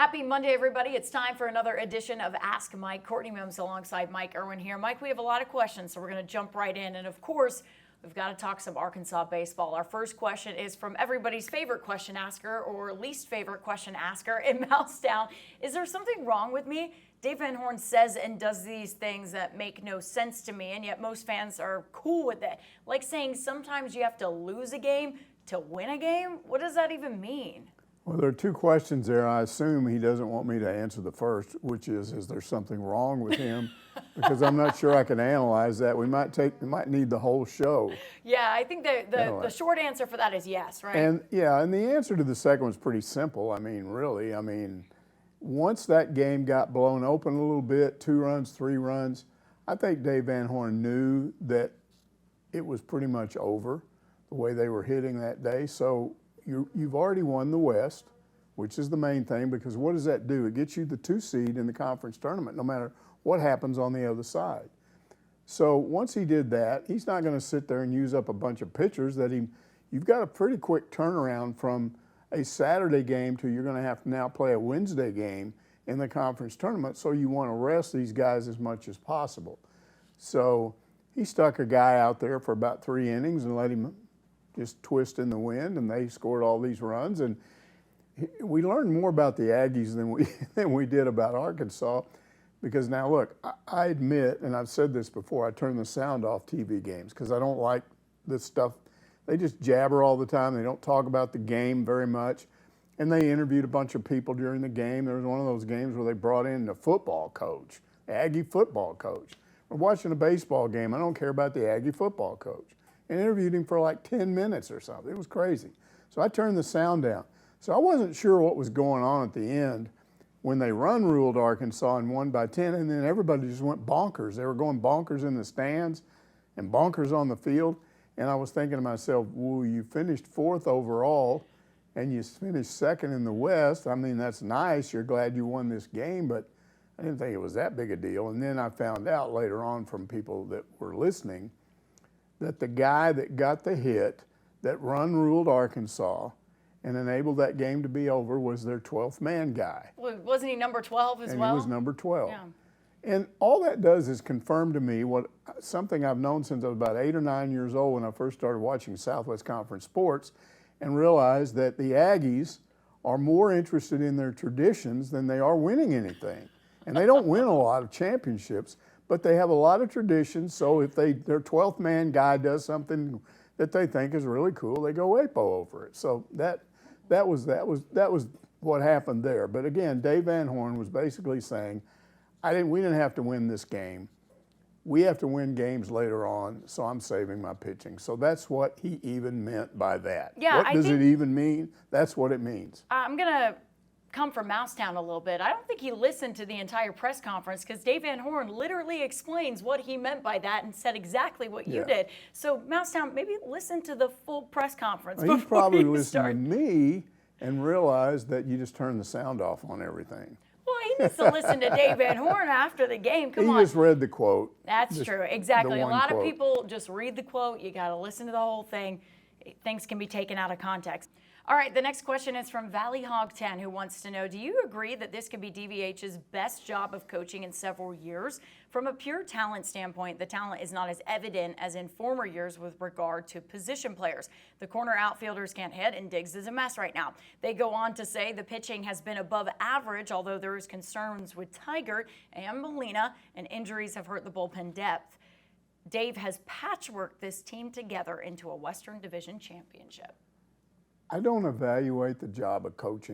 Happy Monday, everybody. It's time for another edition of Ask Mike. Courtney Mims alongside Mike Irwin here. Mike, we have a lot of questions, so we're going to jump right in. And of course, we've got to talk some Arkansas baseball. Our first question is from everybody's favorite question asker or least favorite question asker in Mousetown. Is there something wrong with me? Dave Van Horn says and does these things that make no sense to me, and yet most fans are cool with it. Like saying sometimes you have to lose a game to win a game? What does that even mean? Well, there are two questions there. I assume he doesn't want me to answer the first, which is there something wrong with him? Because I'm not sure I can analyze that. We might need the whole show. Yeah, I think the short answer for that is yes, right? And the answer to the second one's pretty simple. Really, once that game got blown open a little bit, 2 runs, 3 runs, I think Dave Van Horn knew that it was pretty much over the way they were hitting that day. So you've already won the West, which is the main thing, because what does that do? It gets you the 2 seed in the conference tournament, no matter what happens on the other side. So once he did that, he's not going to sit there and use up a bunch of pitchers you've got a pretty quick turnaround from a Saturday game to you're going to have to now play a Wednesday game in the conference tournament, so you want to rest these guys as much as possible. So he stuck a guy out there for about 3 innings and let him just twist in the wind, and they scored all these runs. And we learned more about the Aggies than we did about Arkansas, because now look, I admit, and I've said this before, I turn the sound off TV games because I don't like this stuff. They just jabber all the time. They don't talk about the game very much. And they interviewed a bunch of people during the game. There was one of those games where they brought in the football coach, Aggie football coach. We're watching a baseball game. I don't care about the Aggie football coach. And interviewed him for like 10 minutes or something. It was crazy. So I turned the sound down. So I wasn't sure what was going on at the end when they ruled Arkansas and won by 10, and then everybody just went bonkers. They were going bonkers in the stands and bonkers on the field. And I was thinking to myself, well, you finished 4th overall and you finished 2nd in the West. That's nice. You're glad you won this game, but I didn't think it was that big a deal. And then I found out later on from people that were listening that the guy that got the hit that ruled Arkansas and enabled that game to be over was their 12th man guy. Well, wasn't he number 12 as well? And he was number 12. Yeah. And all that does is confirm to me something I've known since I was about 8 or 9 years old when I first started watching Southwest Conference sports, and realized that the Aggies are more interested in their traditions than they are winning anything. And they don't win a lot of championships, but they have a lot of traditions. So if their 12th man guy does something that they think is really cool, they go apo over it. So that was what happened there. But again, Dave Van Horn was basically saying, we didn't have to win this game. We have to win games later on, so I'm saving my pitching. So that's what he even meant by that. Yeah, what does it even mean? That's what it means. I'm going to come from Mousetown a little bit. I don't think he listened to the entire press conference, because Dave Van Horn literally explains what he meant by that and said exactly what you did. So Mousetown, maybe listen to the full press conference. He probably listened to me and realized that you just turn the sound off on everything. Well, he needs to listen to Dave Van Horn after the game. Come on. He just read the quote. That's true. Exactly. A lot of people just read the quote. You got to listen to the whole thing. Things can be taken out of context. All right, the next question is from Valley Hog 10, who wants to know, do you agree that this could be DVH's best job of coaching in several years? From a pure talent standpoint, the talent is not as evident as in former years with regard to position players. The corner outfielders can't hit, and Diggs is a mess right now. They go on to say the pitching has been above average, although there is concerns with Tigert and Molina, and injuries have hurt the bullpen depth. Dave has patchworked this team together into a Western Division championship. I don't evaluate the job a coach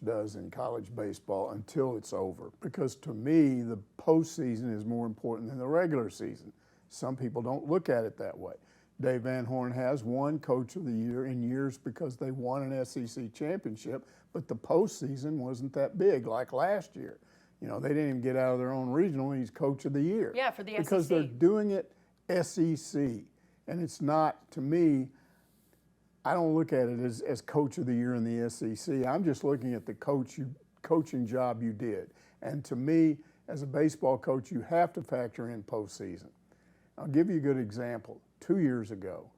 does in college baseball until it's over, because to me, the postseason is more important than the regular season. Some people don't look at it that way. Dave Van Horn has won Coach of the Year in years because they won an SEC championship, but the postseason wasn't that big like last year. They didn't even get out of their own regional, and he's Coach of the Year. Yeah, for the SEC. Because they're doing it SEC, and it's not, to me, I don't look at it as Coach of the Year in the SEC. I'm just looking at the coaching job you did. And to me, as a baseball coach, you have to factor in postseason. I'll give you a good example. 2 years ago,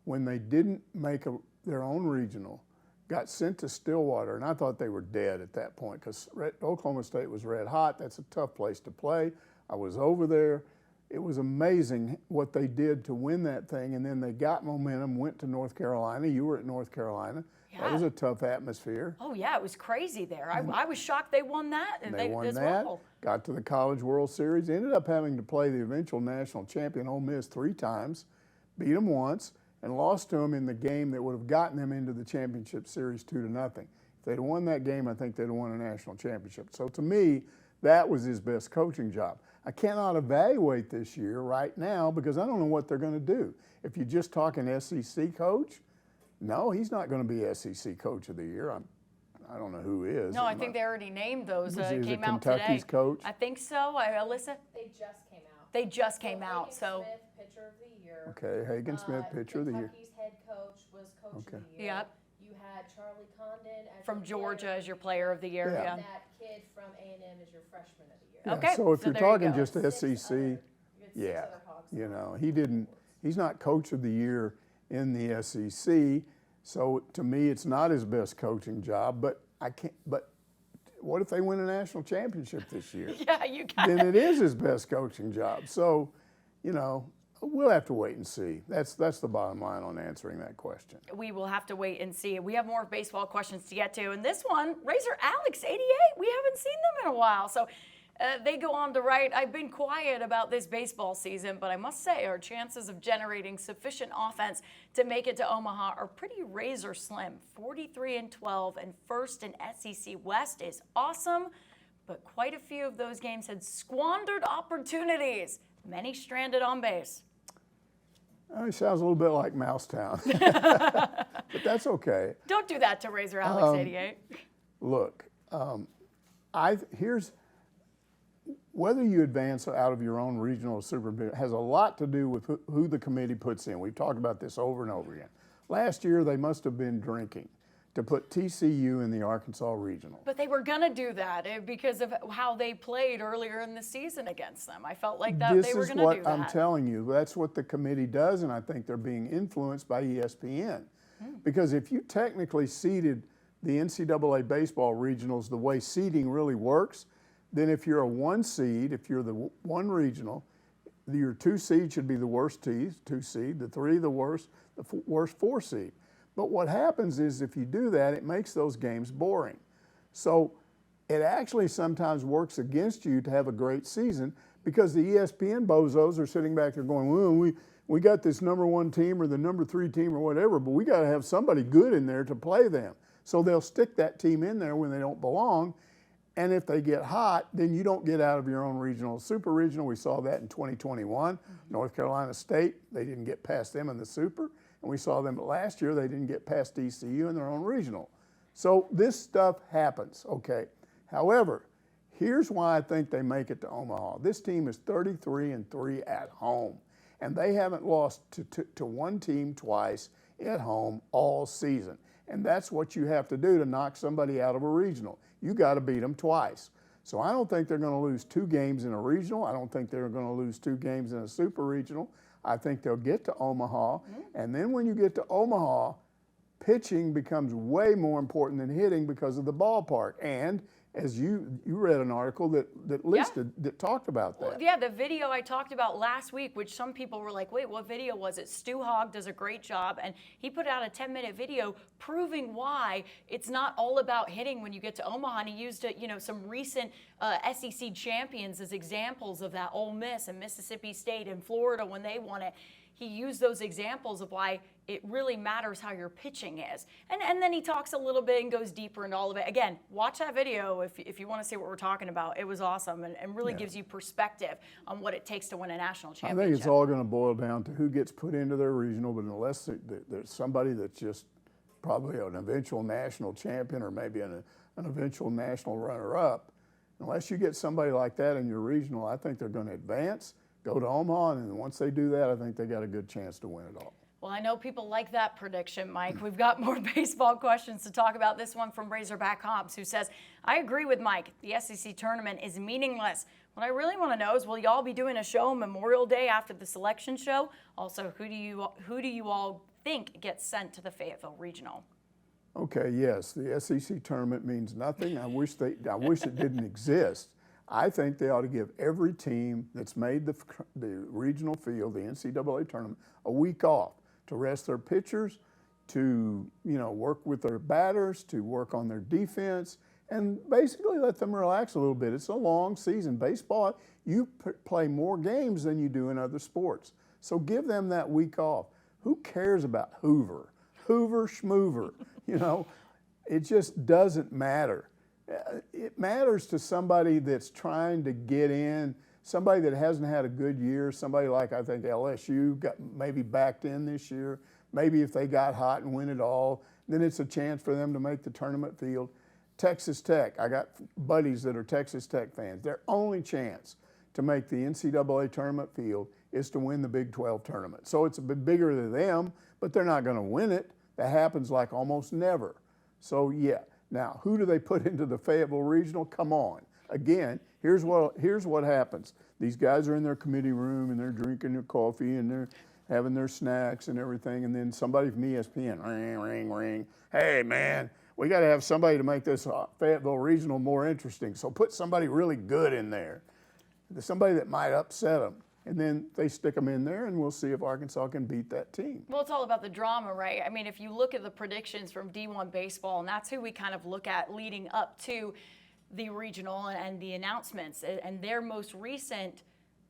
when they didn't make their own regional, got sent to Stillwater, and I thought they were dead at that point because Oklahoma State was red hot. That's a tough place to play. I was over there. It was amazing what they did to win that thing, and then they got momentum, went to North Carolina. You were at North Carolina. Yeah. That was a tough atmosphere. Oh, yeah, it was crazy there. I was shocked they won that. And they won that, got to the College World Series, ended up having to play the eventual national champion Ole Miss 3 times, beat them once, and lost to them in the game that would have gotten them into the championship series 2-0. If they'd won that game, I think they'd have won a national championship. So to me, that was his best coaching job. I cannot evaluate this year right now because I don't know what they're going to do. If you're just talking SEC coach, no, he's not going to be SEC coach of the year. I don't know who is. No, I think they already named those. Came out Kentucky's today. coach? I think so. Alyssa? They just came out. They just came out. So Smith, pitcher of the year. Okay, Hagen Smith, pitcher of the year. Kentucky's head coach was coach of the year. Yep. You had Charlie Condon as from your Georgia player as your player of the year. Yeah. Yeah. and that kid from A&M is your freshman of the year. Yeah, Okay, so if so you're there you talking go. just 6 SEC, other- you had 6 yeah, other hogs. you know, he's not coach of the year in the SEC. So to me, it's not his best coaching job. But what if they win a national championship this year? Yeah, you got Then it. it is his best coaching job. So, you know, we'll have to wait and see. That's the bottom line on answering that question. We will have to wait and see. We have more baseball questions to get to. And this one, Razor Alex 88, we haven't seen them in a while. So they go on to write, I've been quiet about this baseball season, but I must say our chances of generating sufficient offense to make it to Omaha are pretty razor slim. 43-12 and first in SEC West is awesome, but quite a few of those games had squandered opportunities, many stranded on base. It sounds a little bit like Mousetown, but that's okay. Don't do that to Razor Alex 88. Look, here's whether you advance out of your own regional or super has a lot to do with who the committee puts in. We've talked about this over and over again. Last year, they must have been drinking to put TCU in the Arkansas Regional. But they were going to do that because of how they played earlier in the season against them. I felt like that they were going to do that. This is what I'm telling you. That's what the committee does, and I think they're being influenced by ESPN. Because if you technically seeded the NCAA baseball regionals the way seeding really works, then if you're a 1 seed, if you're the 1 regional, your 2 seed should be the worst 2 seed, the 3 the worst 4 seed. But what happens is if you do that, it makes those games boring. So it actually sometimes works against you to have a great season because the ESPN bozos are sitting back there going, well, we got this number 1 team or the number 3 team or whatever, but we got to have somebody good in there to play them. So they'll stick that team in there when they don't belong. And if they get hot, then you don't get out of your own regional. Super regional, we saw that in 2021. North Carolina State, they didn't get past them in the super. And we saw them last year, they didn't get past ECU in their own regional. So this stuff happens, okay. However, here's why I think they make it to Omaha. This team is 33-3 at home. And they haven't lost to 1 team twice at home all season. And that's what you have to do to knock somebody out of a regional. You got to beat them twice. So I don't think they're going to lose 2 games in a regional. I don't think they're going to lose 2 games in a super regional. I think they'll get to Omaha. And then when you get to Omaha, pitching becomes way more important than hitting because of the ballpark. And as you read an article that listed, that talked about that. Well, yeah, the video I talked about last week, which some people were like, wait, what video was it? Stu Hogg does a great job, and he put out a 10-minute video proving why it's not all about hitting when you get to Omaha, and he used some recent SEC champions as examples of that. Ole Miss and Mississippi State and Florida when they won it. He used those examples of why it really matters how your pitching is. And then he talks a little bit and goes deeper into all of it. Again, watch that video if you want to see what we're talking about. It was awesome and really gives you perspective on what it takes to win a national championship. I think it's all going to boil down to who gets put into their regional, but unless there's somebody that's just probably an eventual national champion or maybe an eventual national runner-up, unless you get somebody like that in your regional, I think they're going to advance, go to Omaha, and then once they do that, I think they got a good chance to win it all. Well, I know people like that prediction, Mike. We've got more baseball questions to talk about. This one from Razorback Hobbs, who says, I agree with Mike. The SEC tournament is meaningless. What I really want to know is, will y'all be doing a show Memorial Day after the selection show? Also, who do you all think gets sent to the Fayetteville Regional? Okay, yes, the SEC tournament means nothing. I wish it didn't exist. I think they ought to give every team that's made the regional field, the NCAA tournament, a week off to rest their pitchers, to work with their batters, to work on their defense, and basically let them relax a little bit. It's a long season. Baseball, you play more games than you do in other sports. So give them that week off. Who cares about Hoover schmoover? It just doesn't matter. It matters to somebody that's trying to get in, somebody that hasn't had a good year, somebody like I think LSU got maybe backed in this year. Maybe if they got hot and win it all, then it's a chance for them to make the tournament field. Texas Tech, I got buddies that are Texas Tech fans. Their only chance to make the NCAA tournament field is to win the Big 12 tournament. So it's a bit bigger than them, but they're not going to win it. That happens like almost never. So yeah, now who do they put into the Fayetteville Regional? Come on. Again, here's what happens. These guys are in their committee room and they're drinking their coffee and they're having their snacks and everything, and then somebody from ESPN, ring, ring, ring. Hey man, we got to have somebody to make this Fayetteville Regional more interesting. So put somebody really good in there, somebody that might upset them. And then they stick them in there, and we'll see if Arkansas can beat that team. Well, it's all about the drama, right? I mean, if you look at the predictions from D1 Baseball, and that's who we kind of look at leading up to the regional and the announcements, and their most recent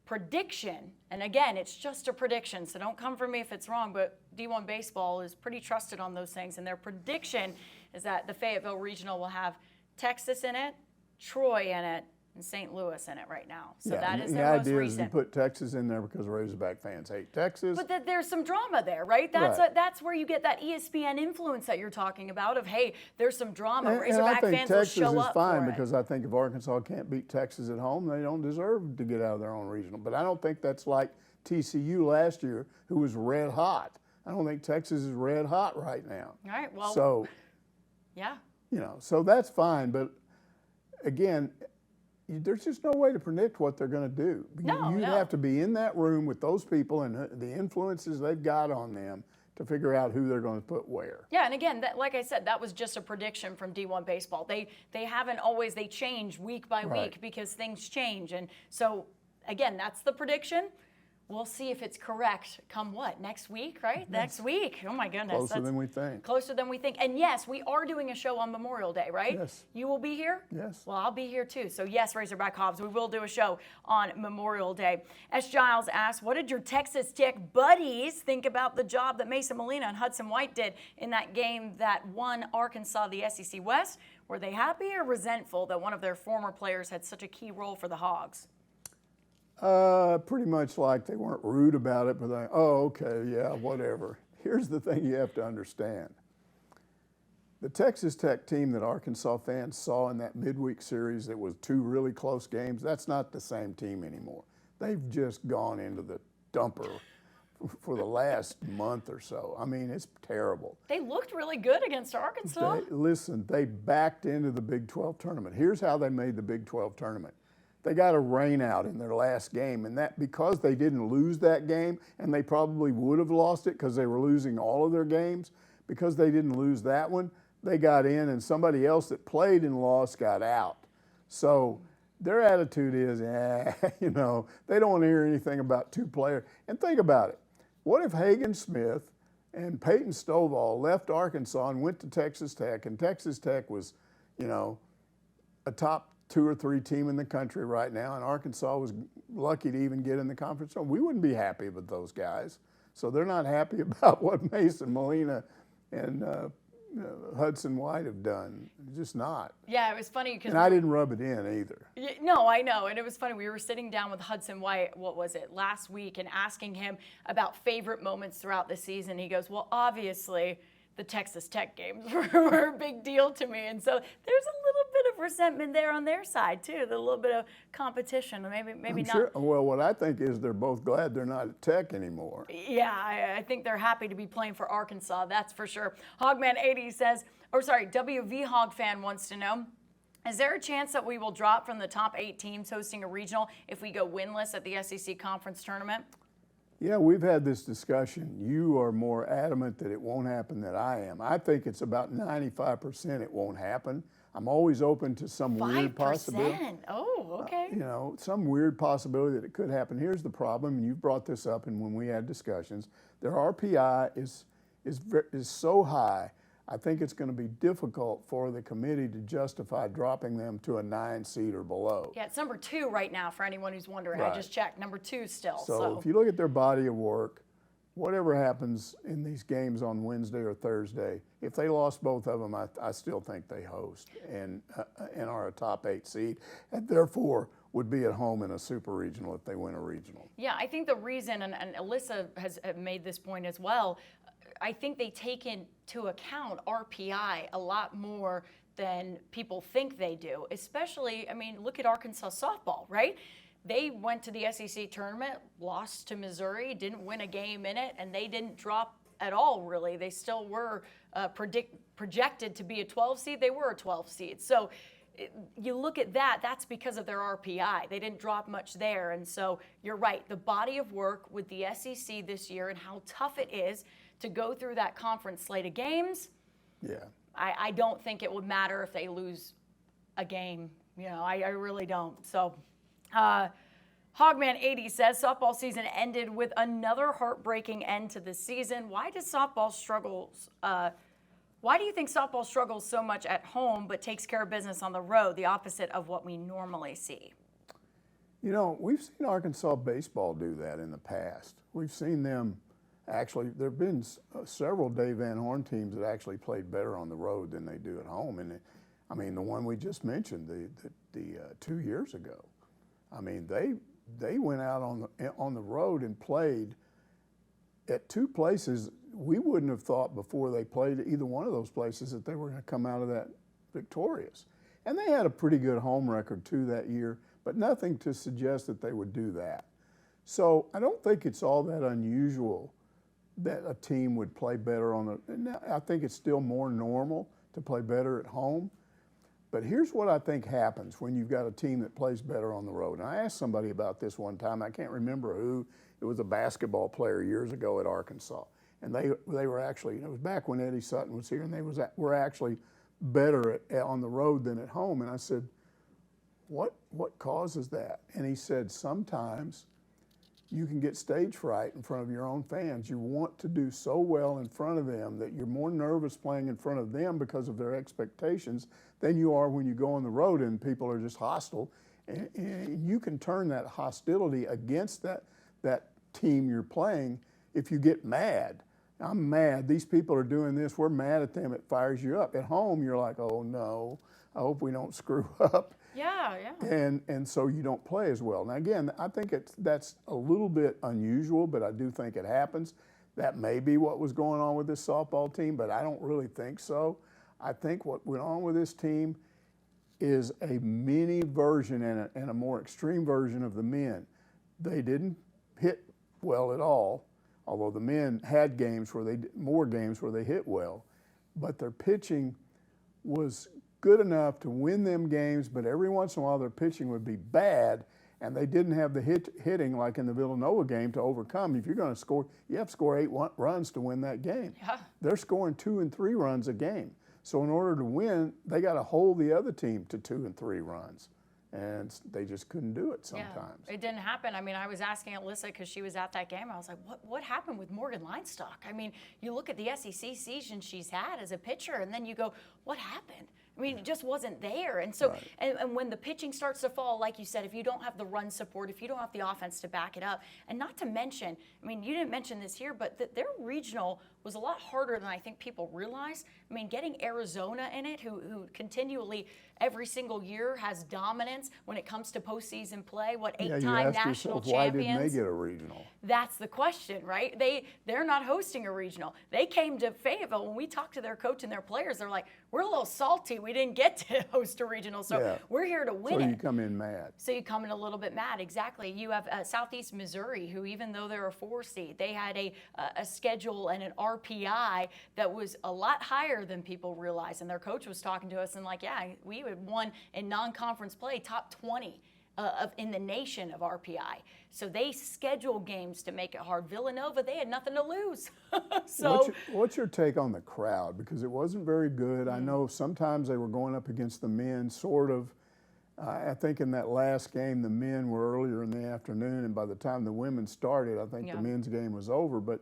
prediction, and again, it's just a prediction, so don't come for me if it's wrong, but D1 Baseball is pretty trusted on those things, and their prediction is that the Fayetteville Regional will have Texas in it, Troy in it, and St. Louis in it right now. So that is their most recent. The idea is you put Texas in there because Razorback fans hate Texas. But there's some drama there, right? That's where you get that ESPN influence that you're talking about of, hey, there's some drama. Razorback fans will show up for it. I think Texas is fine because I think if Arkansas can't beat Texas at home, they don't deserve to get out of their own regional. But I don't think that's like TCU last year, who was red hot. I don't think Texas is red hot right now. All right, well. So, yeah. So that's fine. But again, there's just no way to predict what they're going to do. You'd have to be in that room with those people and the influences they've got on them to figure out who they're going to put where. Yeah, and again, like I said, that was just a prediction from D1 Baseball. They haven't always, they change week by week because things change. And so, again, that's the prediction. We'll see if it's correct come what? Next week, right? Yes. Next week. Oh, my goodness. Closer than we think. Closer than we think. And, yes, we are doing a show on Memorial Day, right? Yes. You will be here? Yes. Well, I'll be here, too. So, yes, Razorback Hobbs, we will do a show on Memorial Day. S. Giles asks, what did your Texas Tech buddies think about the job that Mason Molina and Hudson White did in that game that won Arkansas the SEC West? Were they happy or resentful that one of their former players had such a key role for the Hogs? Pretty much like they weren't rude about it, but they, oh, okay, yeah, whatever. Here's the thing you have to understand. The Texas Tech team that Arkansas fans saw in that midweek series that was two really close games, that's not the same team anymore. They've just gone into the dumper for the last month or so. I mean, it's terrible. They looked really good against Arkansas. They backed into the Big 12 tournament. Here's how they made the Big 12 tournament. They got a rain out in their last game, and that because they didn't lose that game, and they probably would have lost it because they were losing all of their games, because they didn't lose that one, they got in, and somebody else that played and lost got out. So their attitude is, they don't want to hear anything about two players. And think about it. What if Hagen Smith and Peyton Stovall left Arkansas and went to Texas Tech, and Texas Tech was, a top 2 or 3 team in the country right now, and Arkansas was lucky to even get in the conference. So we wouldn't be happy with those guys. So they're not happy about what Mason Molina and Hudson White have done. Just not. Yeah, it was funny because. And I didn't rub it in either. No, I know. And it was funny. We were sitting down with Hudson White, last week, and asking him about favorite moments throughout the season. He goes, well, obviously, the Texas Tech games were a big deal to me. And so there's a little bit of resentment there on their side, too. A little bit of competition. Maybe not. Sure. Well, what I think is they're both glad they're not at Tech anymore. Yeah, I think they're happy to be playing for Arkansas. That's for sure. Hogman80 says, WV Hog fan wants to know, is there a chance that we will drop from the top 8 teams hosting a regional if we go winless at the SEC Conference Tournament? Yeah, we've had this discussion. You are more adamant that it won't happen than I am. I think it's about 95% it won't happen. I'm always open to some weird possibility. 5%? Oh, okay. Some weird possibility that it could happen. Here's the problem, and you brought this up, and when we had discussions, their RPI is so high. I think it's going to be difficult for the committee to justify dropping them to a 9 seed or below. Yeah, it's number 2 right now for anyone who's wondering. Right. I just checked, number 2 still. So if you look at their body of work, whatever happens in these games on Wednesday or Thursday, if they lost both of them, I still think they host and are a top 8 seed, and therefore would be at home in a super regional if they win a regional. Yeah, I think the reason, and Alyssa has made this point as well, I think they take into account RPI a lot more than people think they do. Especially, I mean, look at Arkansas softball, right? They went to the SEC tournament, lost to Missouri, didn't win a game in it, and they didn't drop at all, really. They still were projected to be a 12 seed. They were a 12 seed. So you look at that, that's because of their RPI. They didn't drop much there. And so you're right, the body of work with the SEC this year and how tough it is to go through that conference slate of games, yeah, I don't think it would matter if they lose a game. I really don't. So Hogman80 says, softball season ended with another heartbreaking end to the season. Why do you think softball struggles so much at home but takes care of business on the road, the opposite of what we normally see? We've seen Arkansas baseball do that in the past. We've seen them actually, there have been several Dave Van Horn teams that actually played better on the road than they do at home. And I mean, the one we just mentioned, the 2 years ago, I mean, they went out on the road and played at 2 places we wouldn't have thought before they played at either one of those places that they were going to come out of that victorious. And they had a pretty good home record too that year, but nothing to suggest that they would do that. So I don't think it's all that unusual that a team would play better I think it's still more normal to play better at home. But here's what I think happens when you've got a team that plays better on the road. And I asked somebody about this one time. I can't remember who. It was a basketball player years ago at Arkansas. And they were actually, it was back when Eddie Sutton was here, and they were actually better on the road than at home. And I said, what causes that? And he said, sometimes you can get stage fright in front of your own fans. You want to do so well in front of them that you're more nervous playing in front of them because of their expectations than you are when you go on the road and people are just hostile. And you can turn that hostility against that team you're playing if you get mad. I'm mad. These people are doing this. We're mad at them. It fires you up. At home, you're like, oh, no, I hope we don't screw up. Yeah. And so you don't play as well. Now, again, I think that's a little bit unusual, but I do think it happens. That may be what was going on with this softball team, but I don't really think so. I think what went on with this team is a mini version and a more extreme version of the men. They didn't hit well at all, although the men had more games where they hit well, but their pitching was good enough to win them games, but every once in a while their pitching would be bad, and they didn't have the hitting like in the Villanova game to overcome. If you're going to score, you have to score 8 runs to win that game. Yeah. They're scoring 2 and 3 runs a game. So in order to win, they got to hold the other team to 2 and 3 runs. And they just couldn't do it sometimes. Yeah, it didn't happen. I mean, I was asking Alyssa because she was at that game. I was like, what happened with Morgan Linestock? I mean, you look at the SEC season she's had as a pitcher, and then you go, what happened? I mean, it just wasn't there. And so, Right. and when the pitching starts to fall, like you said, if you don't have the run support, if you don't have the offense to back it up, and not to mention, I mean, you didn't mention this here, but their regional was a lot harder than I think people realize. I mean, getting Arizona in it, who continually every single year has dominance when it comes to postseason play, 8-time national champions. Why didn't they get a regional? That's the question, right? They're not hosting a regional. They came to Fayetteville. When we talked to their coach and their players, they're like, we're a little salty. We didn't get to host a regional, so we're here to win it. So you come in mad. So you come in a little bit mad, exactly. You have Southeast Missouri, who even though they're a 4 seed, they had a schedule and an RPI that was a lot higher than people realize. And their coach was talking to us and like, yeah, we had won in non-conference play top 20. in the nation of RPI. So they schedule games to make it hard. Villanova, they had nothing to lose. So what's your take on the crowd? Because it wasn't very good. I know sometimes they were going up against the men, sort of. I think in that last game, the men were earlier in the afternoon, and by the time the women started, I think the men's game was over. But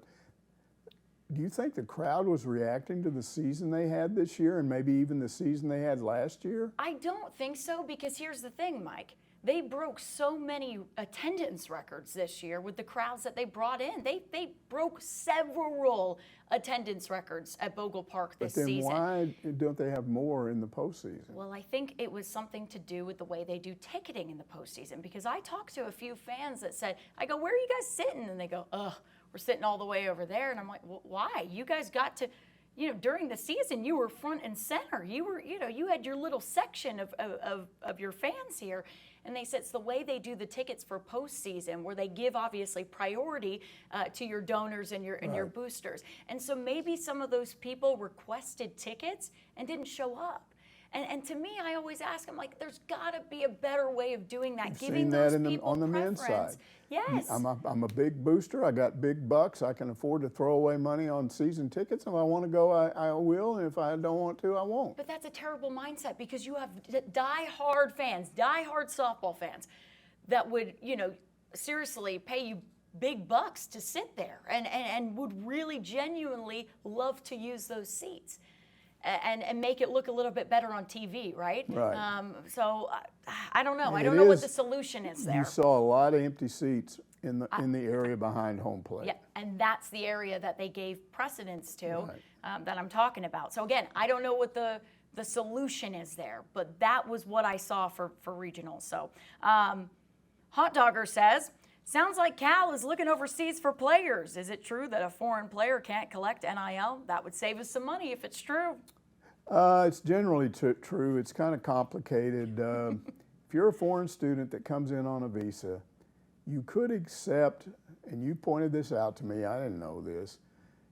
do you think the crowd was reacting to the season they had this year and maybe even the season they had last year? I don't think so, because here's the thing, Mike. They broke so many attendance records this year with the crowds that they brought in. They broke several attendance records at Bogle Park this season. But then why don't they have more in the postseason? Well, I think it was something to do with the way they do ticketing in the postseason, because I talked to a few fans that said, I go, where are you guys sitting? And they go, ugh, we're sitting all the way over there. And I'm like, well, why? You guys got to, during the season, you were front and center. You were, you had your little section of your fans here. And they said it's the way they do the tickets for postseason, where they give obviously priority to your donors and your boosters. And so maybe some of those people requested tickets and didn't show up. And to me, I always ask them, like, there's got to be a better way of doing that. You've giving seen that those people on the men's preference. side. Yes. I'm a big booster. I got big bucks. I can afford to throw away money on season tickets. If I want to go, I will. And if I don't want to, I won't. But that's a terrible mindset, because you have die-hard fans, die-hard softball fans that would, seriously pay you big bucks to sit there and would really genuinely love to use those seats. And make it look a little bit better on TV, right? Right. So I don't know. And I don't know what the solution is there. You saw a lot of empty seats in the area behind home plate. Yeah, and that's the area that they gave precedence to, that I'm talking about. So again, I don't know what the solution is there, but that was what I saw for regionals. So Hot Dogger says, sounds like Cal is looking overseas for players. Is it true that a foreign player can't collect NIL? That would save us some money if it's true. It's generally true. It's kind of complicated. If you're a foreign student that comes in on a visa, you could accept, and you pointed this out to me, I didn't know this,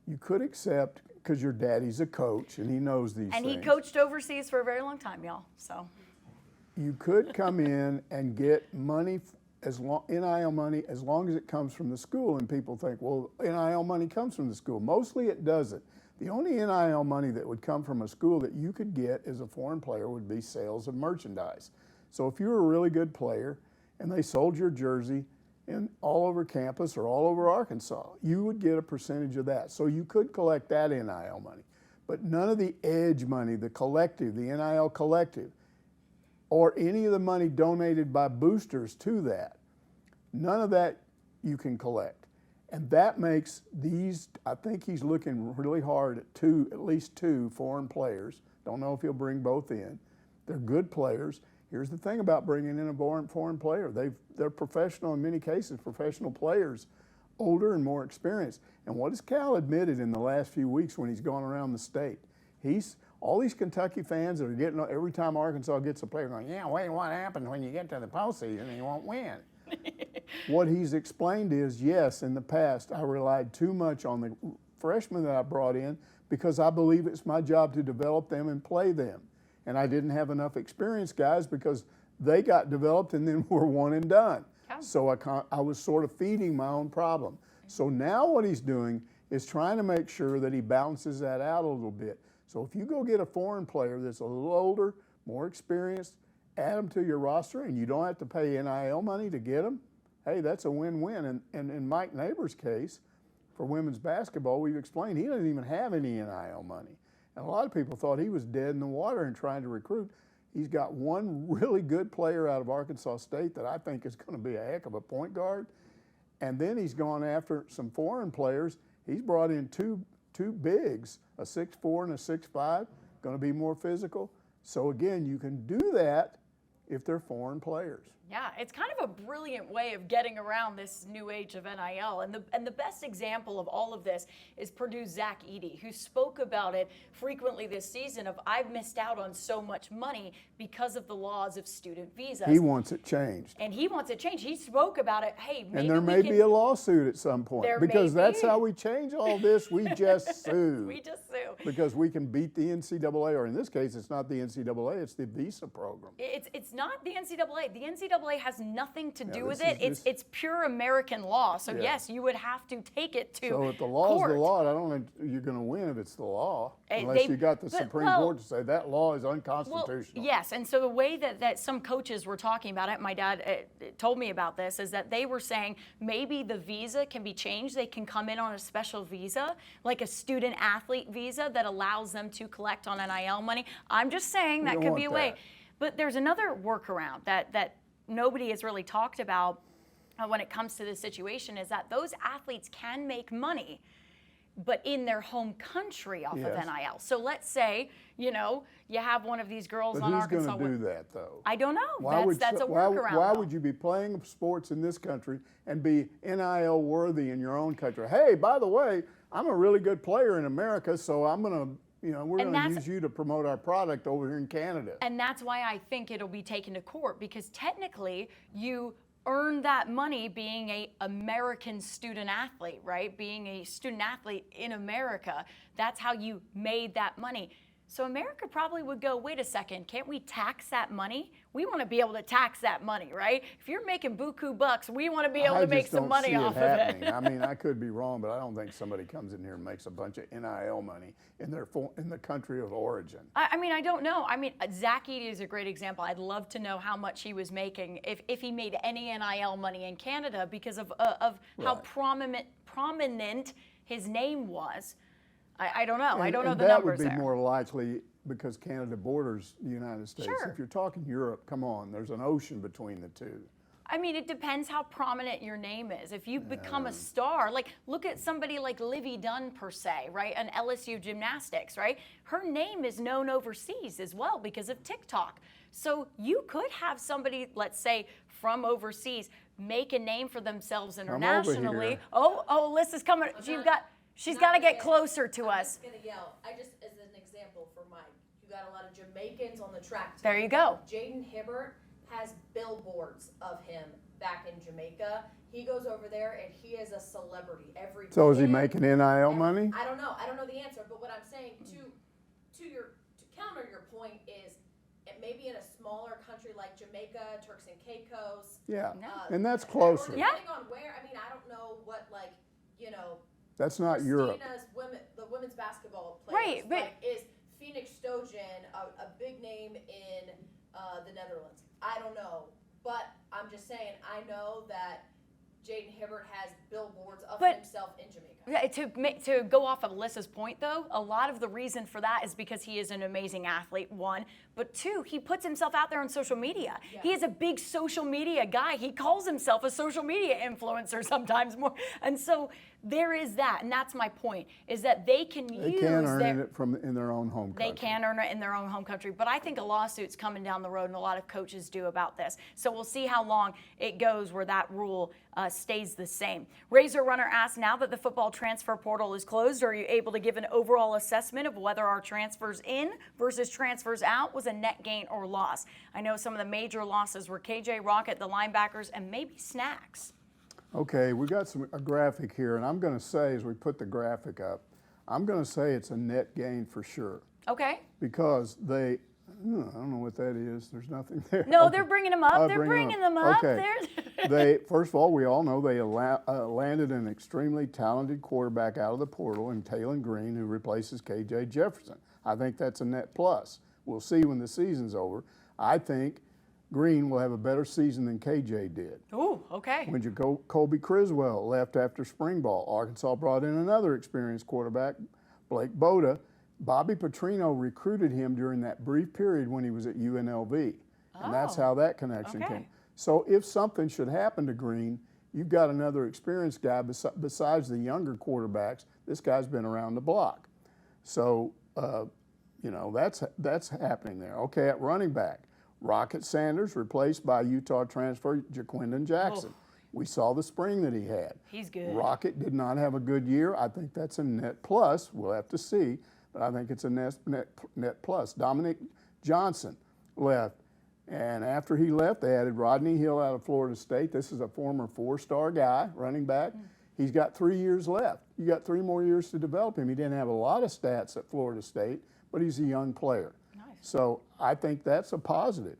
you could accept, because your daddy's a coach and he knows these and things. And he coached overseas for a very long time, y'all. So you could come in and get money, NIL money, as long as it comes from the school. And people think, well, NIL money comes from the school. Mostly it doesn't. The only NIL money that would come from a school that you could get as a foreign player would be sales of merchandise. So if you were a really good player and they sold your jersey all over campus or all over Arkansas, you would get a percentage of that. So you could collect that NIL money. But none of the edge money, the collective, the NIL collective, or any of the money donated by boosters to that, none of that you can collect. And that makes these, I think he's looking really hard at at least two foreign players. Don't know if he'll bring both in. They're good players. Here's the thing about bringing in a foreign player. They're professional, in many cases, professional players, older and more experienced. And what has Cal admitted in the last few weeks when he's gone around the state? All these Kentucky fans that are getting, every time Arkansas gets a player, going, yeah, wait, what happens when you get to the postseason and you won't win? What he's explained is, yes, in the past, I relied too much on the freshmen that I brought in because I believe it's my job to develop them and play them. And I didn't have enough experienced guys because they got developed and then were one and done. Okay. So I was sort of feeding my own problem. So now what he's doing is trying to make sure that he balances that out a little bit. So if you go get a foreign player that's a little older, more experienced, add them to your roster, and you don't have to pay NIL money to get them, hey, that's a win-win. And in Mike Neighbors' case, for women's basketball, we've explained he doesn't even have any NIL money. And a lot of people thought he was dead in the water and trying to recruit. He's got one really good player out of Arkansas State that I think is going to be a heck of a point guard. And then he's gone after some foreign players. He's brought in two bigs, a 6'4" and a 6'5", going to be more physical. So again, you can do that if they're foreign players. Yeah, it's kind of a brilliant way of getting around this new age of NIL. And the best example of all of this is Purdue's Zach Edey, who spoke about it frequently this season of, I've missed out on so much money because of the laws of student visas. He wants it changed. And he wants it changed. He spoke about it, hey, maybe and there may be a lawsuit at some point. Because that's how we change all this. We just sue. We just sue. Because we can beat the NCAA, or in this case, it's not the NCAA, it's the visa program. It's Not the NCAA. The NCAA has nothing to do with this it. is It's pure American law. So Yeah. yes, you would have to take it to So if the law court. is the law, I don't think you're going to win if it's the law, unless they- you got the but- Supreme well- Court to say that law is Well, unconstitutional. yes, and so the way that some coaches were talking about it, my dad told me about this, is that they were saying maybe the visa can be changed. They can come in on a special visa, like a student athlete visa that allows them to collect on NIL money. I'm just saying that don't could be want a way. that. But there's another workaround that nobody has really talked about when it comes to this situation, is that those athletes can make money, but in their home country off of Yes. NIL. So let's say, you have one of these girls But on who's Arkansas. going to do that, though? I don't know. That's a why workaround. would you be playing sports in this country and be NIL worthy in your own country? Hey, by the way, I'm a really good player in America, so I'm going to, we're going to that's- use you to promote our product over here in Canada. And that's why I think it'll be taken to court, because technically you earn that money being a American student athlete, right? Being a student athlete in America. That's how you made that money. So America probably would go, wait a second, can't we tax that money? We want to be able to tax that money, right? If you're making buku bucks, we want to be able to make some money off of it. I mean, I could be wrong, but I don't think somebody comes in here and makes a bunch of NIL money in the country of origin. I mean, I don't know. I mean, Zach Edey is a great example. I'd love to know how much he was making if he made any NIL money in Canada, because of how Right. prominent his name was. I don't know. I don't know And the that numbers would be there. more likely because Canada borders the United States. Sure. If you're talking Europe, come on, there's an ocean between the two. I mean, it depends how prominent your name is. If you become a star, like look at somebody like Livy Dunn per se, right? An LSU gymnastics, right? Her name is known overseas as well because of TikTok. So you could have somebody, let's say, from overseas make a name for themselves internationally. here. Oh, Alyssa's coming. She's got to get closer to I'm us. just gonna yell. As an example for Mike, you got a lot of Jamaicans on the track team. There you go. Jaden Hibbert has billboards of him back in Jamaica. He goes over there and he is a celebrity every. So is he kid- making NIL money? I don't know. I don't know the answer, but what I'm saying to counter your point is, it may be in a smaller country like Jamaica, Turks and Caicos. Yeah, No. and that's Or closer. Yeah. depending on where. I mean, I don't know what That's not Europe. Christina's the women's basketball players. Right, but- like, is Phoenix Stojan a big name in the Netherlands? I don't know, but I'm just saying I know that Jaden Hibbert has billboards of But- himself in Jamaica. Yeah, to go off of Alyssa's point, though, a lot of the reason for that is because he is an amazing athlete, one. But two, he puts himself out there on social media. Yeah. He is a big social media guy. He calls himself a social media influencer sometimes more. And so there is that. And that's my point, is that they can They use can their... earn it in their own home country. They can earn it in their own home country, but I think a lawsuit's coming down the road, and a lot of coaches do about this. So we'll see how long it goes where that rule stays the same. Razor Runner asks, now that the football transfer portal is closed, are you able to give an overall assessment of whether our transfers in versus transfers out was a net gain or loss? I know some of the major losses were KJ Rocket, the linebackers, and maybe Snacks. Okay, we got a graphic here, and I'm going to say, as we put the graphic up, I'm going to say it's a net gain for sure, Okay. because I don't know what that is. There's nothing there. No, Okay. they're bringing them up. I'll They're bring bringing them up. Okay. First of all, we all know they landed an extremely talented quarterback out of the portal in Taylon Green, who replaces KJ Jefferson. I think that's a net plus. We'll see when the season's over. I think Green will have a better season than KJ did. Ooh, okay. When Colby Criswell left after spring ball, Arkansas brought in another experienced quarterback, Blake Boda. Bobby Petrino recruited him during that brief period when he was at UNLV, and that's Oh, how that connection okay. came. So if something should happen to Green, you've got another experienced guy besides the younger quarterbacks. This guy's been around the block. So, that's happening there. Okay, at running back, Rocket Sanders replaced by Utah transfer Jaquindon Jackson. We saw the spring that he had. He's good. Rocket did not have a good year. I think that's a net plus. We'll have to see, but I think it's a net plus. Dominic Johnson left, and after he left, they added Rodney Hill out of Florida State. This is a former four-star guy, running back. He's got 3 years left. You got 3 more years to develop him. He didn't have a lot of stats at Florida State, but he's a young player. Nice. So I think that's a positive.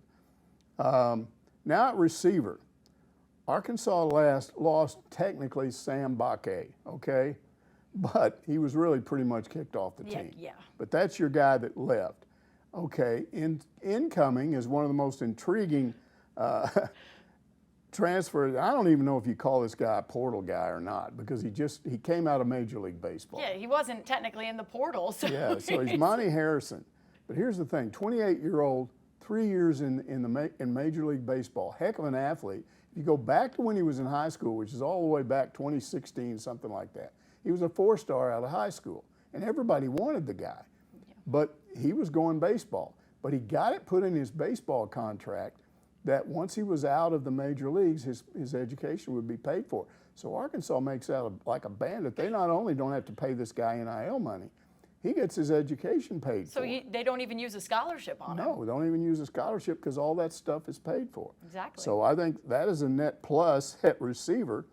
Now at receiver, Arkansas lost technically Sam Bakke, okay? But he was really pretty much kicked off the team. Yeah. But that's your guy that left. Okay, incoming is one of the most intriguing transfers. I don't even know if you call this guy a portal guy or not, because he came out of Major League Baseball. Yeah, he wasn't technically in the portal. So. Yeah, so he's Monty Harrison. But here's the thing, 28-year-old, 3 years in Major League Baseball, heck of an athlete. If you go back to when he was in high school, which is all the way back 2016, something like that, he was a 4-star out of high school, and everybody wanted the guy. Yeah. But he was going baseball. But he got it put in his baseball contract that once he was out of the major leagues, his education would be paid for. So Arkansas makes out like a bandit. They not only don't have to pay this guy NIL money, he gets his education paid for. So they don't even use a scholarship on him? No, don't even use a scholarship because all that stuff is paid for. Exactly. So I think that is a net plus at receiver.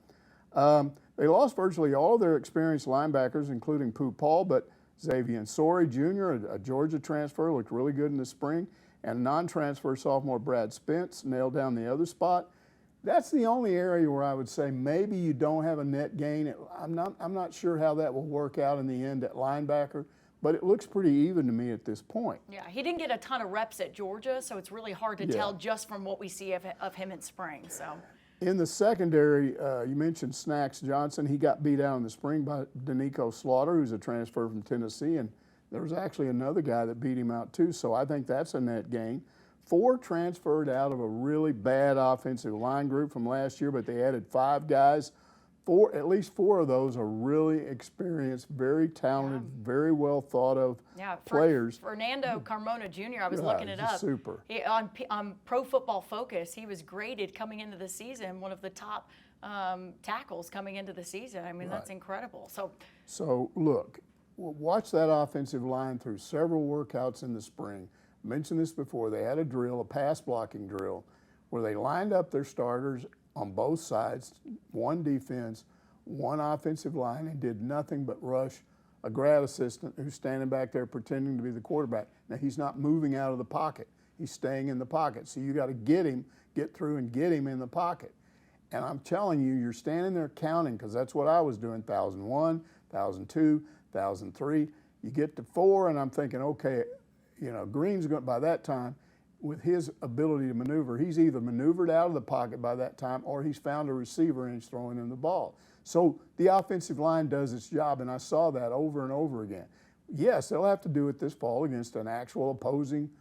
They lost virtually all of their experienced linebackers, including Pooh Paul, but Xavier Sori Jr., a Georgia transfer, looked really good in the spring, and non-transfer sophomore Brad Spence nailed down the other spot. That's the only area where I would say maybe you don't have a net gain. I'm not sure how that will work out in the end at linebacker, but it looks pretty even to me at this point. Yeah, he didn't get a ton of reps at Georgia, so it's really hard to tell just from what we see of him in spring. So. In the secondary, you mentioned Snacks Johnson. He got beat out in the spring by Danico Slaughter, who's a transfer from Tennessee, and there was actually another guy that beat him out too, so I think that's a net gain. 4 transferred out of a really bad offensive line group from last year, but they added 5 guys. At least 4 of those are really experienced, very talented, very well thought of players. Fernando Carmona Jr., I was looking it up. Super. On Pro Football Focus, he was graded coming into the season, one of the top tackles coming into the season. I mean, that's incredible. So look, watch that offensive line through several workouts in the spring. I mentioned this before. They had a drill, a pass blocking drill, where they lined up their starters on both sides, one defense, one offensive line, and did nothing but rush a grad assistant who's standing back there pretending to be the quarterback. Now, he's not moving out of the pocket. He's staying in the pocket. So you got to get through and get him in the pocket. And I'm telling you, you're standing there counting, because that's what I was doing, 1,001, 1,002, 1,003. You get to 4, and I'm thinking, okay, Green's going, by that time, with his ability to maneuver, he's either maneuvered out of the pocket by that time or he's found a receiver and he's throwing him the ball. So the offensive line does its job, and I saw that over and over again. Yes, they'll have to do it this fall against an actual opposing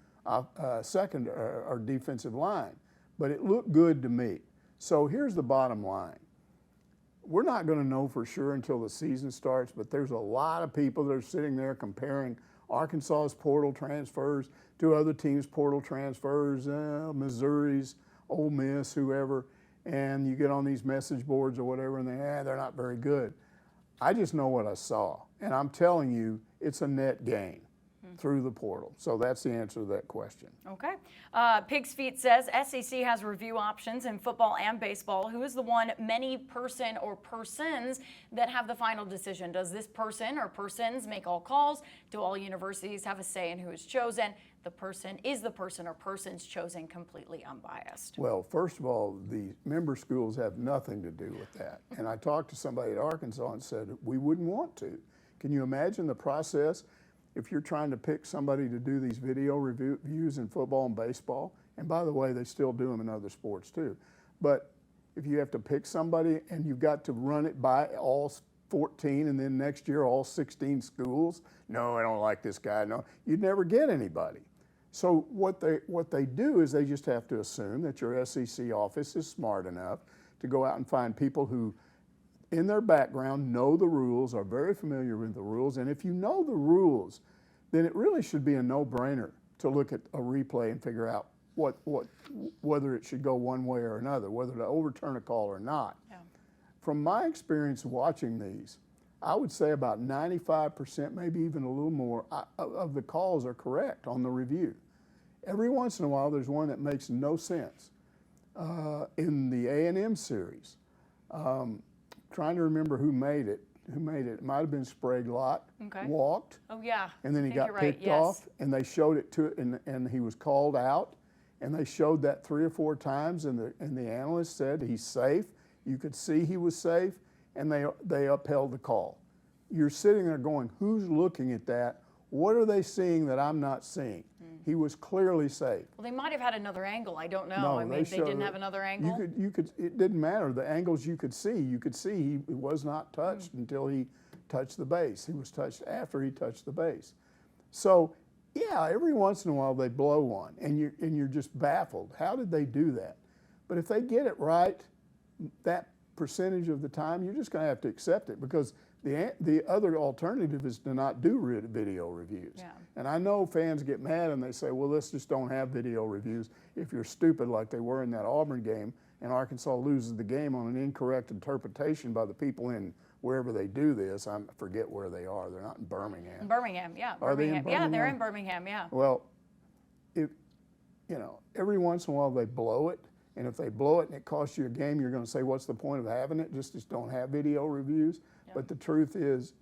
second or defensive line, but it looked good to me. So here's the bottom line. We're not going to know for sure until the season starts, but there's a lot of people that are sitting there comparing Arkansas's portal transfers to other teams' portal transfers, Missouri's, Ole Miss, whoever, and you get on these message boards or whatever, and they're not very good. I just know what I saw, and I'm telling you, it's a net gain through the portal. So that's the answer to that question. Okay. Pig's Feet says SEC has review options in football and baseball. Who is the one person or persons that have the final decision? Does this person or persons make all calls? Do all universities have a say in who is chosen? Is the person or persons chosen completely unbiased? Well, first of all, the member schools have nothing to do with that. And I talked to somebody at Arkansas and said, we wouldn't want to. Can you imagine the process? If you're trying to pick somebody to do these video reviews in football and baseball, and by the way, they still do them in other sports too, but if you have to pick somebody and you've got to run it by all 14 and then next year all 16 schools, no, I don't like this guy, no, you'd never get anybody. So what they do is they just have to assume that your SEC office is smart enough to go out and find people who in their background know the rules, are very familiar with the rules, and if you know the rules, then it really should be a no-brainer to look at a replay and figure out whether it should go one way or another, whether to overturn a call or not. Yeah. From my experience watching these, I would say about 95%, maybe even a little more, of the calls are correct on the review. Every once in a while, there's one that makes no sense. In the A&M series, trying to remember who made it. It might have been Sprague Lott. Okay. Walked. Oh yeah. And then he got picked off, and they showed it to it, and he was called out. And they showed that 3 or 4 times, and the analyst said he's safe. You could see he was safe, and they upheld the call. You're sitting there going, who's looking at that? What are they seeing that I'm not seeing? He was clearly safe. Well, they might have had another angle. I don't know. No, I mean, they didn't have another angle. You could. It didn't matter. The angles you could see he was not touched until he touched the base. He was touched after he touched the base. So, yeah, every once in a while they blow one, and you're just baffled. How did they do that? But if they get it right, that percentage of the time, you're just going to have to accept it, because the other alternative is to not do video reviews. Yeah. And I know fans get mad and they say, well, let's just don't have video reviews if you're stupid like they were in that Auburn game, and Arkansas loses the game on an incorrect interpretation by the people in wherever they do this. I forget where they are. They're not in Birmingham. In Birmingham, yeah. Are they in Birmingham? Yeah, they're Birmingham? in Birmingham, yeah. Well, every once in a while they blow it, and if they blow it and it costs you a game, you're going to say, what's the point of having it? Just don't have video reviews. Yeah. But the truth is,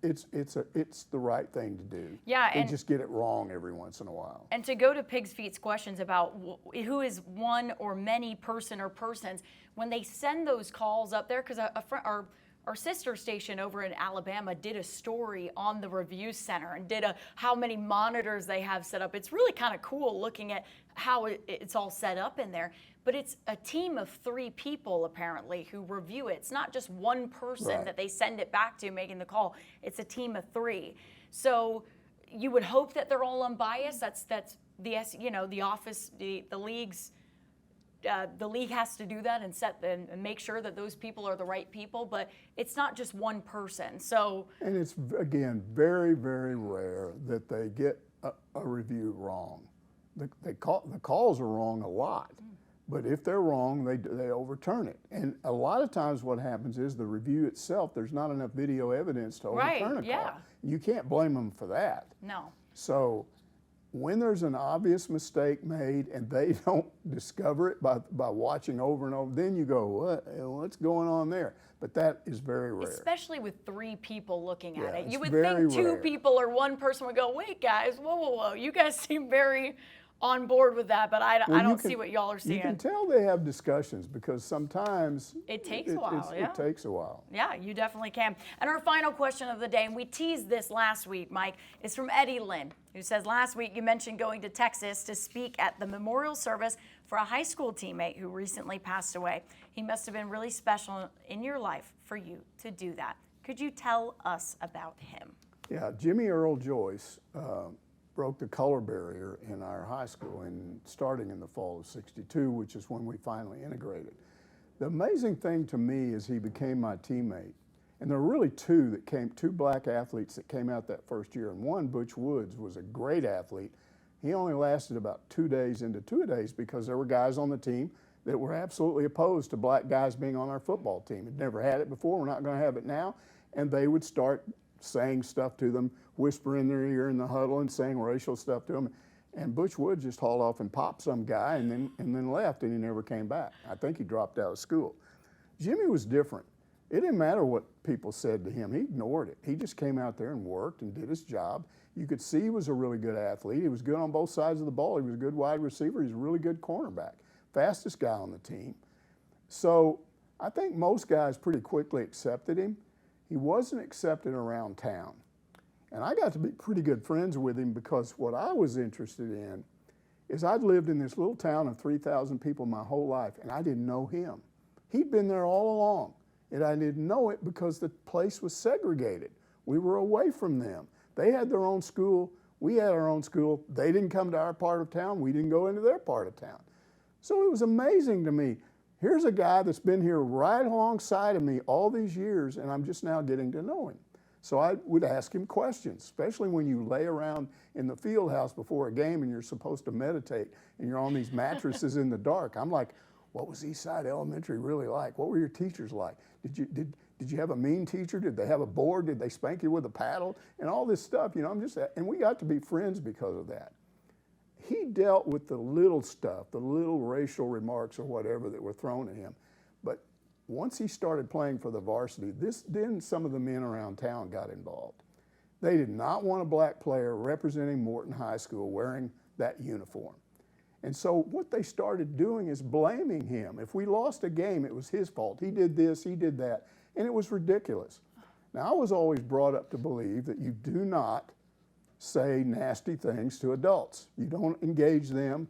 it's the right thing to do. Yeah, and just get it wrong every once in a while. And to go to Pig's Feet's questions about who is one or many person or persons, when they send those calls up there, because our sister station over in Alabama did a story on the review center and did how many monitors they have set up. It's really kind of cool looking at how it's all set up in there. But it's a team of 3 people, apparently, who review it. It's not just one person that they send it back to making the call. It's a team of 3. So you would hope that they're all unbiased. That's the office, the league's. The league has to do that and make sure that those people are the right people, but it's not just one person. So, and it's, again, very, very rare that they get a review wrong. The calls are wrong a lot, but if they're wrong, they overturn it. And a lot of times what happens is the review itself, there's not enough video evidence to overturn a call. You can't blame them for that. No. So when there's an obvious mistake made and they don't discover it by watching over and over, then you go, what's going on there? But that is very rare. Especially with 3 people looking at it. You would think 2 rare. people or 1 person would go, wait, guys, whoa. You guys seem very on board with that, but I don't see what y'all are seeing. You can tell they have discussions, because sometimes it takes a while. It takes a while. Yeah, you definitely can. And our final question of the day, and we teased this last week, Mike, is from Eddie Lynn, who says, last week you mentioned going to Texas to speak at the memorial service for a high school teammate who recently passed away. He must have been really special in your life for you to do that. Could you tell us about him? Yeah, Jimmy Earl Joyce broke the color barrier in our high school starting in the fall of '62, which is when we finally integrated. The amazing thing to me is he became my teammate. And there were really 2 black athletes that came out that first year. And one, Butch Woods, was a great athlete. He only lasted about 2 days into 2 days, because there were guys on the team that were absolutely opposed to black guys being on our football team. Had never had it before, we're not going to have it now. And they would start saying stuff to them, whisper in their ear in the huddle and saying racial stuff to them. And Butch Woods just hauled off and popped some guy and then left, and he never came back. I think he dropped out of school. Jimmy was different. It didn't matter what people said to him. He ignored it. He just came out there and worked and did his job. You could see he was a really good athlete. He was good on both sides of the ball. He was a good wide receiver. He's a really good cornerback. Fastest guy on the team. So I think most guys pretty quickly accepted him. He wasn't accepted around town. And I got to be pretty good friends with him, because what I was interested in is I'd lived in this little town of 3,000 people my whole life, and I didn't know him. He'd been there all along, and I didn't know it because the place was segregated. We were away from them. They had their own school. We had our own school. They didn't come to our part of town. We didn't go into their part of town. So it was amazing to me. Here's a guy that's been here right alongside of me all these years, and I'm just now getting to know him. So I would ask him questions, especially when you lay around in the field house before a game and you're supposed to meditate and you're on these mattresses in the dark. I'm like, what was Eastside Elementary really like? What were your teachers like? Did you have a mean teacher? Did they have a board? Did they spank you with a paddle? And all this stuff, and we got to be friends because of that. He dealt with the little stuff, the little racial remarks or whatever that were thrown at him. But once he started playing for the varsity, then some of the men around town got involved. They did not want a black player representing Morton High School wearing that uniform. And so what they started doing is blaming him. If we lost a game, it was his fault. He did this, he did that, and it was ridiculous. Now, I was always brought up to believe that you do not say nasty things to adults. You don't engage them.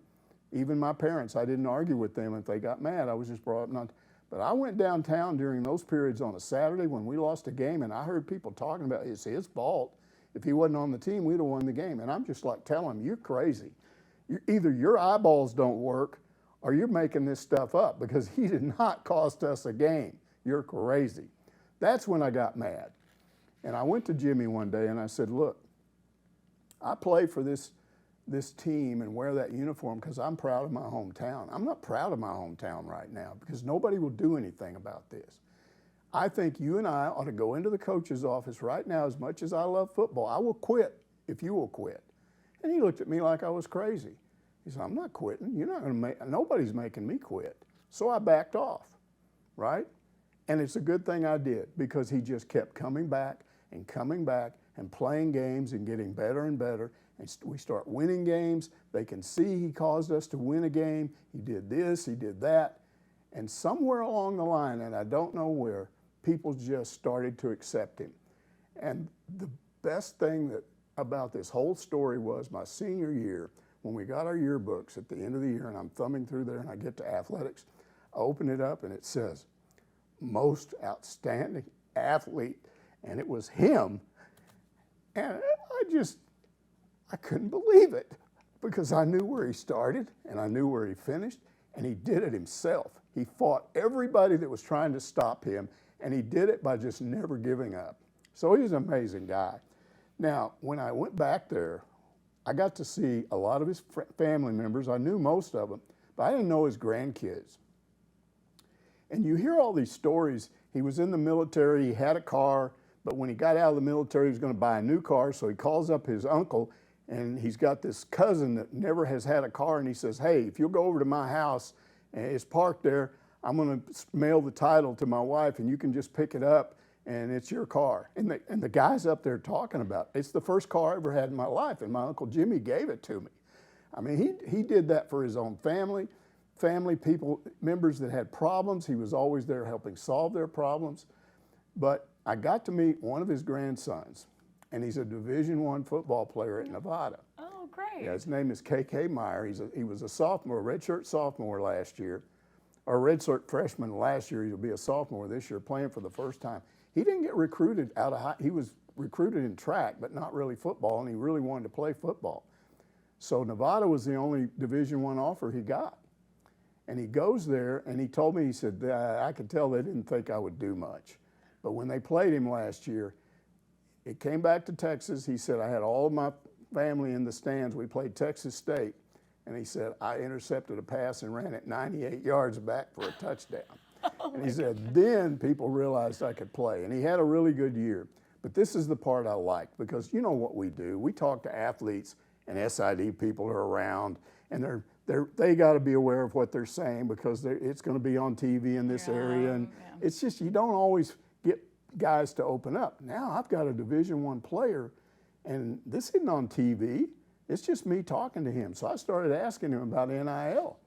Even my parents, I didn't argue with them if they got mad. I was just brought up not to. But I went downtown during those periods on a Saturday when we lost a game, and I heard people talking about it's his fault. If he wasn't on the team, we'd have won the game. And I'm just like telling them, you're crazy. Either your eyeballs don't work or you're making this stuff up, because he did not cost us a game. You're crazy. That's when I got mad. And I went to Jimmy one day and I said, look, I play for this team and wear that uniform because I'm proud of my hometown. I'm not proud of my hometown right now because nobody will do anything about this. I think you and I ought to go into the coach's office right now. As much as I love football, I will quit if you will quit. And he looked at me like I was crazy. He said, I'm not quitting. You're not going to nobody's making me quit. So I backed off, right? And it's a good thing I did, because he just kept coming back and playing games and getting better and better. And we start winning games. They can see he caused us to win a game. He did this, he did that. And somewhere along the line, and I don't know where, people just started to accept him. And the best thing about this whole story was my senior year, when we got our yearbooks at the end of the year, and I'm thumbing through there and I get to athletics, I open it up and it says, most outstanding athlete, and it was him. And I couldn't believe it, because I knew where he started and I knew where he finished, and he did it himself. He fought everybody that was trying to stop him, and he did it by just never giving up. So he's an amazing guy. Now, when I went back there, I got to see a lot of his family members. I knew most of them, but I didn't know his grandkids. And you hear all these stories. He was in the military, he had a car, but when he got out of the military, he was going to buy a new car, so he calls up his uncle, and he's got this cousin that never has had a car, and he says, hey, if you'll go over to my house, and it's parked there, I'm going to mail the title to my wife, and you can just pick it up, and it's your car. And the guy's up there talking about it. It's the first car I ever had in my life, and my Uncle Jimmy gave it to me. I mean, he did that for his own family people, members that had problems. He was always there helping solve their problems. But I got to meet one of his grandsons, and he's a Division I football player at Nevada. Oh, great. Yeah, his name is K.K. Meyer. He was a sophomore, redshirt sophomore last year, or redshirt freshman last year. He'll be a sophomore this year, playing for the first time. He didn't get recruited out of high. He was recruited in track, but not really football, and he really wanted to play football. So Nevada was the only Division I offer he got. And he goes there, and he told me, he said, I could tell they didn't think I would do much. But when they played him last year, it came back to Texas. He said, I had all of my family in the stands. We played Texas State. And he said, I intercepted a pass and ran it 98 yards back for a touchdown. And he said, then people realized I could play. And he had a really good year. But this is the part I like, because you know what we do. We talk to athletes, and SID people are around, and they got to be aware of what they're saying, because it's going to be on TV in this area. And it's just, you don't always get guys to open up. Now I've got a Division I player, and this isn't on TV. It's just me talking to him. So I started asking him about NIL.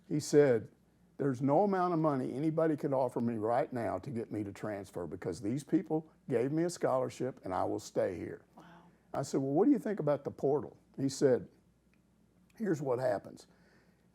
He said, there's no amount of money anybody could offer me right now to get me to transfer, because these people gave me a scholarship and I will stay here. Wow. I said, well, what do you think about the portal? He said, here's what happens.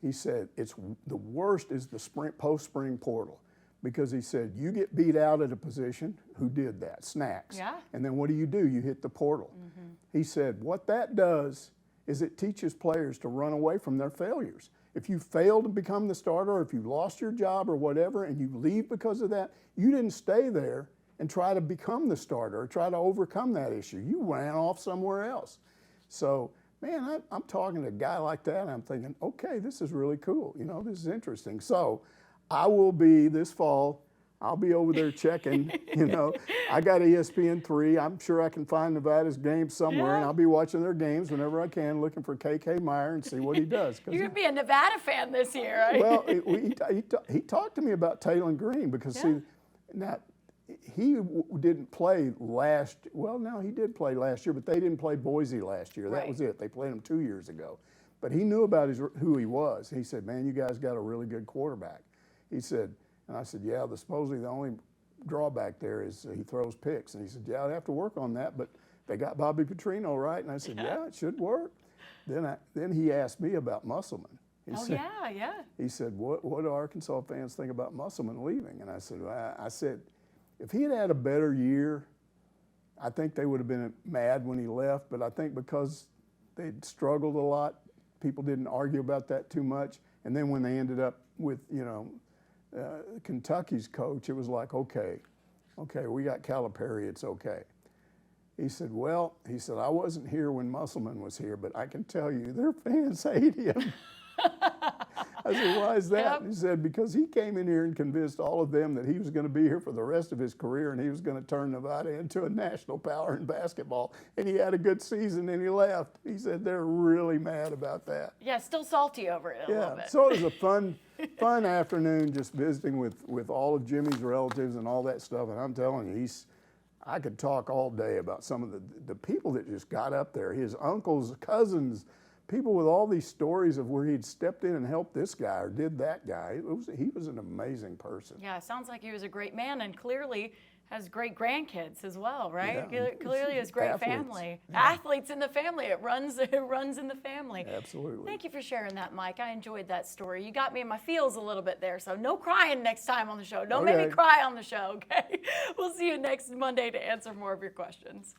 He said, the worst is the post-spring portal, because he said, you get beat out at a position. Who did that? Snacks. Yeah. And then what do? You hit the portal. Mm-hmm. He said, what that does is it teaches players to run away from their failures. If you fail to become the starter, or if you lost your job or whatever, and you leave because of that, you didn't stay there and try to become the starter or try to overcome that issue. You ran off somewhere else. So, man, I'm talking to a guy like that, and I'm thinking, okay, this is really cool. You know, this is interesting. So I will be, this fall, I'll be over there checking, you know. I got ESPN3. I'm sure I can find Nevada's games somewhere, and I'll be watching their games whenever I can, looking for K.K. Meyer and see what he does. You're going to be a Nevada fan this year, right? Well, he talked to me about Taylor Green, because, see, now, he didn't play he did play last year, but they didn't play Boise last year. That was it. They played him 2 years ago. But he knew about who he was. He said, man, you guys got a really good quarterback. He said, and I said, yeah, supposedly the only drawback there is he throws picks. And he said, yeah, I'd have to work on that, but they got Bobby Petrino right. And I said, yeah, it should work. Then he asked me about Musselman. He said, what do Arkansas fans think about Musselman leaving? And I said, if he had had a better year, I think they would have been mad when he left. But I think because they'd struggled a lot, people didn't argue about that too much. And then when they ended up with, Kentucky's coach, it was like, okay, we got Calipari, it's okay. He said, I wasn't here when Musselman was here, but I can tell you their fans hate him. I said, why is that? Yep. He said, because he came in here and convinced all of them that he was going to be here for the rest of his career and he was going to turn Nevada into a national power in basketball. And he had a good season and he left. He said they're really mad about that. Yeah, still salty over it a little bit. So it was a fun afternoon just visiting with all of Jimmy's relatives and all that stuff. And I'm telling you, I could talk all day about some of the people that just got up there, his uncles, cousins, people with all these stories of where he'd stepped in and helped this guy or did that guy. He was an amazing person. Yeah, it sounds like he was a great man and clearly has great grandkids as well, right? Yeah. Clearly has great family. Yeah. Athletes in the family. It runs in the family. Absolutely. Thank you for sharing that, Mike. I enjoyed that story. You got me in my feels a little bit there, so no crying next time on the show. Don't make me cry on the show, okay? We'll see you next Monday to answer more of your questions.